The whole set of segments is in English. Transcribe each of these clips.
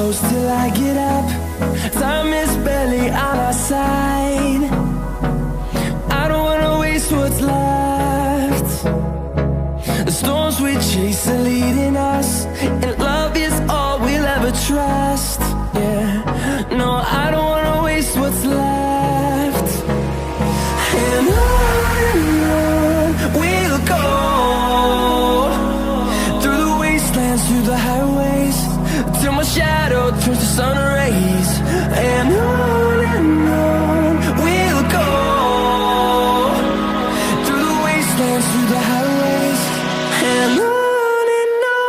close till I get up. Time is barely on our side. I don't wanna waste what's left. The storms we chase are leading us, and love is all we'll ever trust. Yeah, no, I don't wanna waste what's left. And on we'll go, through the wastelands, through the highways, till my shadow turns to sun rays. And on we'll go, through the wastelands, through the highways, and on we'll go.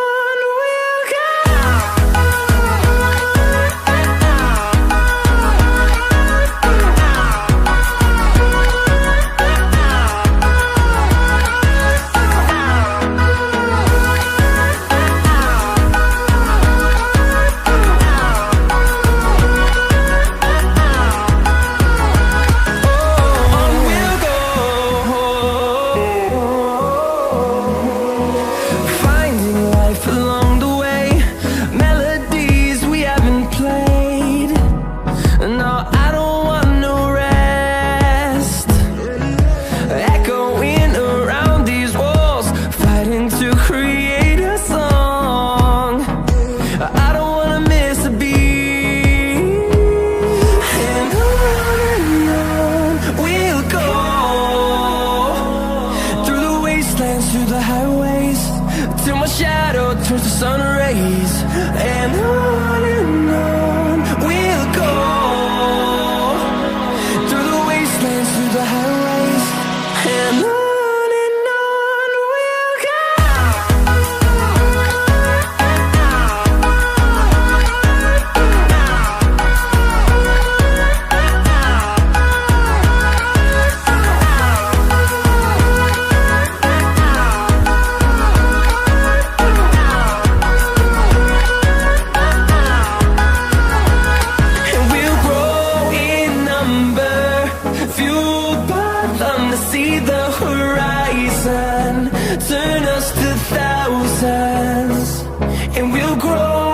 Through the highways, till my shadow turns to sun rays. And on we'll go, through the wastelands, through the highways, and on we'll go. See the horizon turn us to thousands, and we'll grow